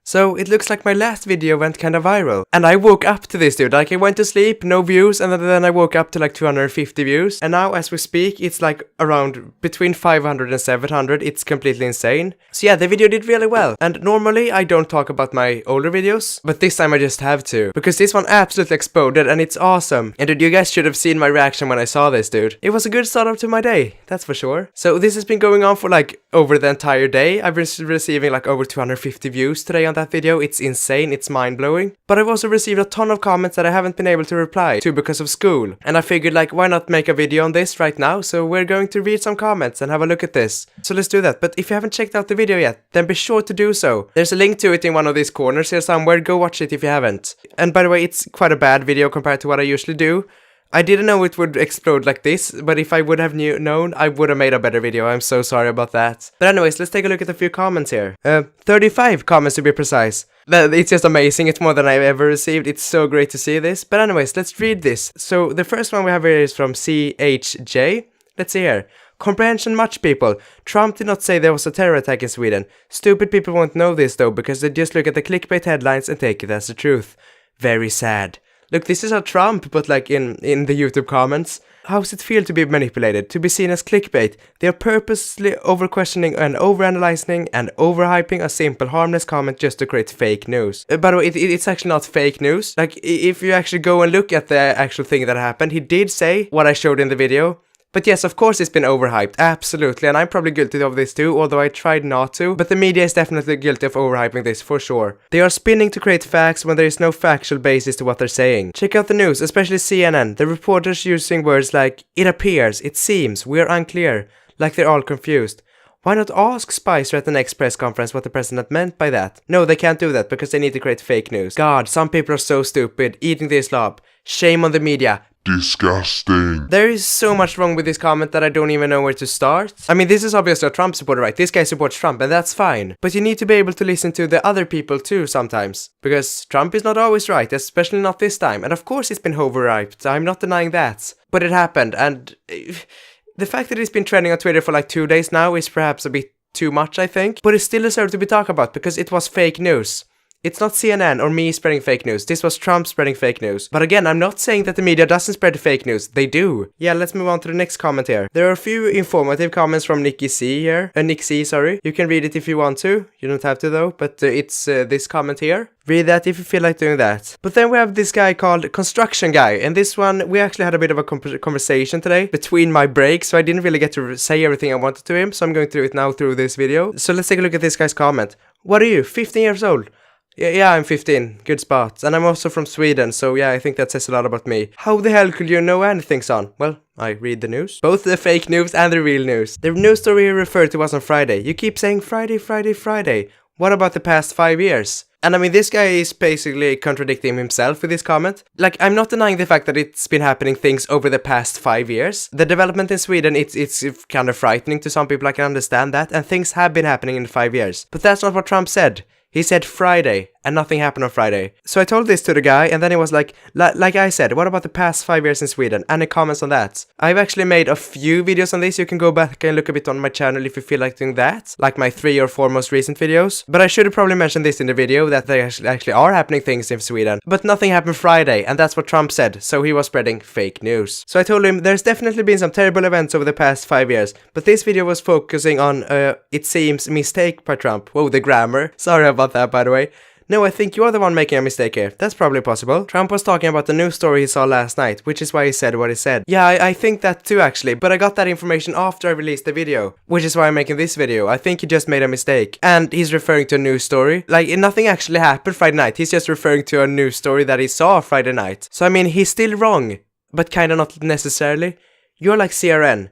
So it looks like my last video went kind of viral. And I woke up to this, dude. Like, I went to sleep, no views, and then I woke up to like 250 views. And now, as we speak, it's like around between 500 and 700. It's completely insane. So yeah, the video did really well. And normally, I don't talk about my older videos, but this time I just have to. Because this one absolutely exploded, and it's awesome. And dude, you guys should have seen my reaction when I saw this, dude. It was a good start up to my day, that's for sure. So this has been going on for like over the entire day. I've been receiving like over 250 views today on that video. It's insane, it's mind-blowing. But I've also received a ton of comments that I haven't been able to reply to because of school. And I figured, like, why not make a video on this right now? So we're going to read some comments and have a look at this. So let's do that. But if you haven't checked out the video yet, then be sure to do so. There's a link to it in one of these corners here somewhere. Go watch it if you haven't. And by the way, it's quite a bad video compared to what I usually do. I didn't know it would explode like this, but if I would have known, I would have made a better video. I'm so sorry about that. But anyways, let's take a look at a few comments here. 35 comments to be precise. It's just amazing. It's more than I've ever received. It's so great to see this. But anyways, let's read this. So the first one we have here is from CHJ. Let's see here. Comprehension much, people. Trump did not say there was a terror attack in Sweden. Stupid people won't know this though, because they just look at the clickbait headlines and take it as the truth. Very sad. Look, this is a Trump, but like in the YouTube comments. How's it feel to be manipulated, to be seen as clickbait? They are purposely over-questioning and over-analyzing and overhyping a simple, harmless comment just to create fake news. By the way, it's actually not fake news. Like, if you actually go and look at the actual thing that happened, he did say what I showed in the video. But yes, of course it's been overhyped, absolutely, and I'm probably guilty of this too, although I tried not to, but the media is definitely guilty of overhyping this for sure. They are spinning to create facts when there is no factual basis to what they're saying. Check out the news, especially CNN, the reporters using words like, it appears, it seems, we are unclear, like they're all confused. Why not ask Spicer at the next press conference what the president meant by that? No, they can't do that because they need to create fake news. God, some people are so stupid, eating this slop. Shame on the media. Disgusting. There is so much wrong with this comment that I don't even know where to start. I mean, this is obviously a Trump supporter, right? This guy supports Trump, and that's fine. But you need to be able to listen to the other people too sometimes. Because Trump is not always right, especially not this time. And of course it's been overhyped, I'm not denying that. But it happened, and the fact that it's been trending on Twitter for like 2 days now is perhaps a bit too much, I think. But it still deserves to be talked about because it was fake news. It's not CNN or me spreading fake news, this was Trump spreading fake news. But again, I'm not saying that the media doesn't spread fake news, they do. Yeah, let's move on to the next comment here. There are a few informative comments from Nick C here. Nick C, sorry. You can read it if you want to, you don't have to though, but it's this comment here. Read that if you feel like doing that. But then we have this guy called Construction Guy, and this one, we actually had a bit of a conversation today between my breaks, so I didn't really get to say everything I wanted to him, so I'm going to do it now through this video. So let's take a look at this guy's comment. What are you, 15 years old? Yeah, I'm 15. Good spot. And I'm also from Sweden, so yeah, I think that says a lot about me. How the hell could you know anything, son? Well, I read the news. Both the fake news and the real news. The news story you referred to was on Friday. You keep saying Friday, Friday, Friday. What about the past 5 years? And I mean, this guy is basically contradicting himself with this comment. Like, I'm not denying the fact that it's been happening things over the past 5 years. The development in Sweden, it's kind of frightening to some people, I can understand that. And things have been happening in 5 years. But that's not what Trump said. He said Friday, and nothing happened on Friday. So I told this to the guy, and then he was like I said, what about the past 5 years in Sweden? Any comments on that? I've actually made a few videos on this. You can go back and look a bit on my channel if you feel like doing that. Like my 3 or 4 most recent videos. But I should have probably mentioned this in the video, that there actually are happening things in Sweden. But nothing happened Friday, and that's what Trump said. So he was spreading fake news. So I told him, there's definitely been some terrible events over the past 5 years. But this video was focusing on, it seems, mistake by Trump. Whoa, the grammar. Sorry about that, by the way. No, I think you're the one making a mistake here. That's probably possible. Trump was talking about the news story he saw last night, which is why he said what he said. Yeah, I think that too, actually, but I got that information after I released the video, which is why I'm making this video. I think he just made a mistake. And he's referring to a news story. Like, nothing actually happened Friday night. He's just referring to a news story that he saw Friday night. So, I mean, he's still wrong, but kinda not necessarily. You're like CRN.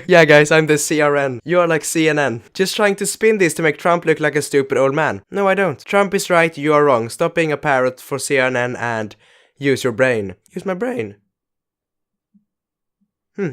Yeah, guys, I'm the CRN. You are like CNN. Just trying to spin this to make Trump look like a stupid old man. No, I don't. Trump is right, you are wrong. Stop being a parrot for CNN and use your brain. Use my brain.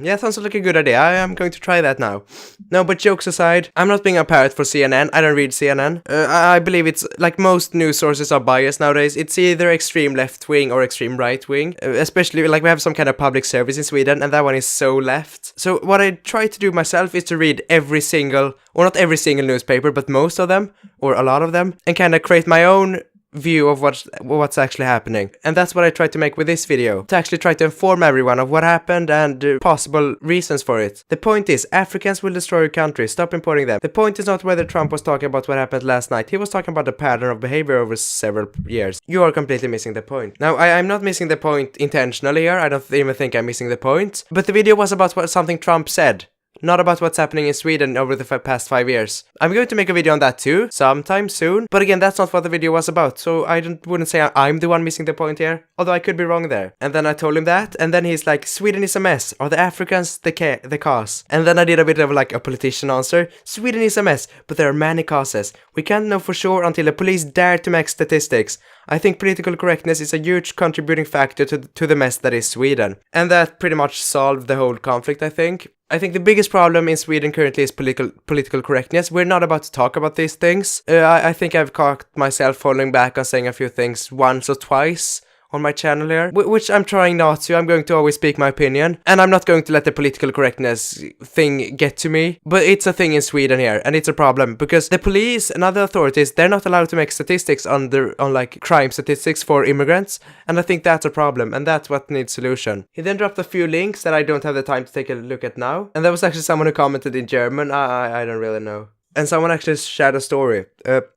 Yeah, sounds like a good idea. I am going to try that now. No, but jokes aside, I'm not being a parrot for CNN. I don't read CNN. I believe it's like most news sources are biased nowadays. It's either extreme left wing or extreme right wing. Especially like we have some kind of public service in Sweden, and that one is so left. So what I try to do myself is to read every single, or not every single newspaper, but most of them, or a lot of them, and kind of create my own view of what's actually happening. And that's what I tried to make with this video, to actually try to inform everyone of what happened and possible reasons for it. The point is, Africans will destroy your country, stop importing them. The point is not whether Trump was talking about what happened last night. He was talking about the pattern of behavior over several years. You are completely missing the point. Now, I'm not missing the point intentionally here. I don't even think I'm missing the point. But the video was about something Trump said, not about what's happening in Sweden over the past 5 years. I'm going to make a video on that too, sometime soon. But again, that's not what the video was about, so I wouldn't say I'm the one missing the point here. Although I could be wrong there. And then I told him that, and then he's like, Sweden is a mess. Are the Africans the cause? And then I did a bit of like a politician answer. Sweden is a mess, but there are many causes. We can't know for sure until the police dare to make statistics. I think political correctness is a huge contributing factor to the mess that is Sweden. And that pretty much solved the whole conflict, I think. I think the biggest problem in Sweden currently is political correctness. We're not about to talk about these things. I think I've caught myself falling back on saying a few things once or twice on my channel here, which I'm trying not to. I'm going to always speak my opinion, and I'm not going to let the political correctness thing get to me. But it's a thing in Sweden here, and it's a problem because the police and other authorities, they're not allowed to make statistics on like crime statistics for immigrants, and I think that's a problem, and that's what needs solution. He then dropped a few links that I don't have the time to take a look at now, and there was actually someone who commented in German. I don't really know. And someone actually shared a story.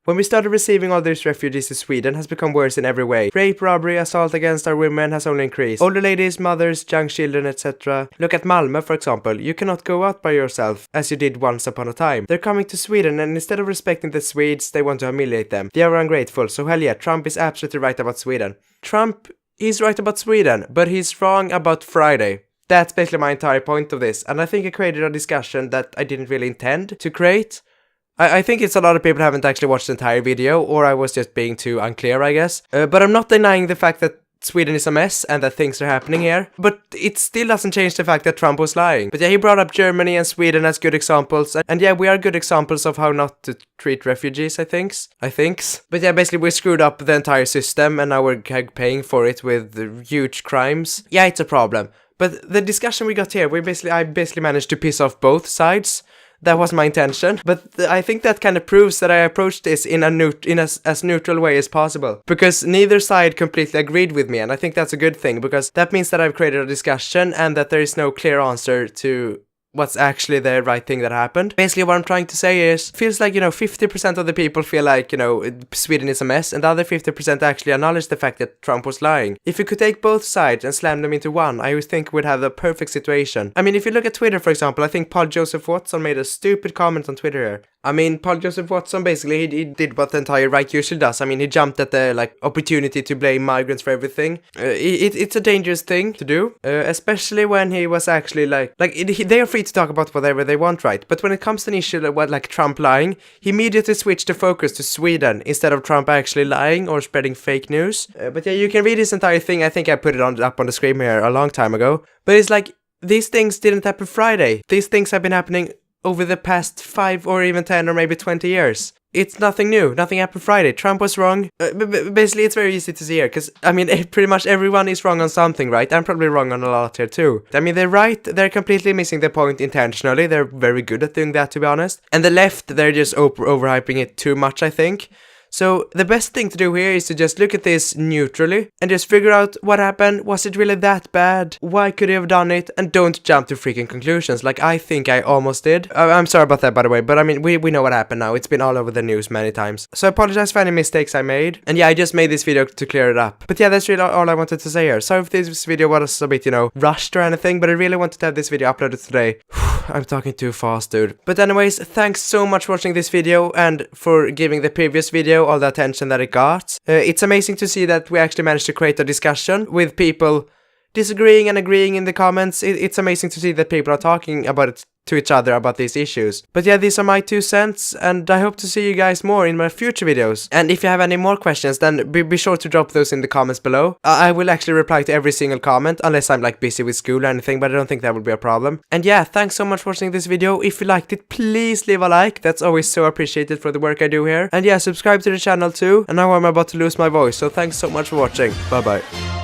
When we started receiving all these refugees to Sweden has become worse in every way. Rape, robbery, assault against our women has only increased. Older ladies, mothers, young children, etc. Look at Malmö, for example. You cannot go out by yourself, as you did once upon a time. They're coming to Sweden, and instead of respecting the Swedes, they want to humiliate them. They are ungrateful, so hell yeah, Trump is absolutely right about Sweden. Trump is right about Sweden, but he's wrong about Friday. That's basically my entire point of this, and I think I created a discussion that I didn't really intend to create. I think it's a lot of people haven't actually watched the entire video, or I was just being too unclear, I guess. But I'm not denying the fact that Sweden is a mess and that things are happening here. But it still doesn't change the fact that Trump was lying. But yeah, he brought up Germany and Sweden as good examples. And yeah, we are good examples of how not to treat refugees, I think. But yeah, basically we screwed up the entire system, and now we're paying for it with huge crimes. Yeah, it's a problem. But the discussion we got here, I basically managed to piss off both sides. That was my intention, but I think that kind of proves that I approached this in as neutral way as possible, because neither side completely agreed with me, and I think that's a good thing, because that means that I've created a discussion and that there is no clear answer to what's actually the right thing that happened. Basically, what I'm trying to say is, feels like, 50% of the people feel like, Sweden is a mess, and the other 50% actually acknowledge the fact that Trump was lying. If you could take both sides and slam them into one, I would think we'd have the perfect situation. I mean, if you look at Twitter, for example, I think Paul Joseph Watson made a stupid comment on Twitter here. I mean, Paul Joseph Watson, basically, he did what the entire right usually does. I mean, he jumped at the, opportunity to blame migrants for everything. It's a dangerous thing to do, especially when he was actually, they are free to talk about whatever they want, right? But when it comes to an issue like Trump lying, he immediately switched the focus to Sweden instead of Trump actually lying or spreading fake news. But yeah, you can read this entire thing. I think I put it up on the screen here a long time ago. But it's like, these things didn't happen Friday. These things have been happening over the past 5 or even 10 or maybe 20 years. It's nothing new. Nothing happened Friday. Trump was wrong. Basically, it's very easy to see here, because, I mean, pretty much everyone is wrong on something, right? I'm probably wrong on a lot here, too. I mean, they're right. They're completely missing the point intentionally. They're very good at doing that, to be honest. And the left, they're just overhyping it too much, I think. So the best thing to do here is to just look at this neutrally and just figure out what happened. Was it really that bad? Why could he have done it? And don't jump to freaking conclusions like I think I almost did. I'm sorry about that, by the way, but I mean, we know what happened now. It's been all over the news many times. So I apologize for any mistakes I made. And yeah, I just made this video to clear it up. But yeah, that's really all I wanted to say here. Sorry if this video was a bit, rushed or anything, but I really wanted to have this video uploaded today. I'm talking too fast, dude. But anyways, thanks so much for watching this video and for giving the previous video all the attention that it got. It's amazing to see that we actually managed to create a discussion with people disagreeing and agreeing in the comments. It's amazing to see that people are talking about it to each other about these issues. But yeah, these are my 2 cents, and I hope to see you guys more in my future videos. And if you have any more questions, then be sure to drop those in the comments below. I will actually reply to every single comment, unless I'm like busy with school or anything, but I don't think that would be a problem. And yeah, thanks so much for watching this video. If you liked it, please leave a like. That's always so appreciated for the work I do here. And yeah, subscribe to the channel too. And now I'm about to lose my voice, so thanks so much for watching. Bye bye.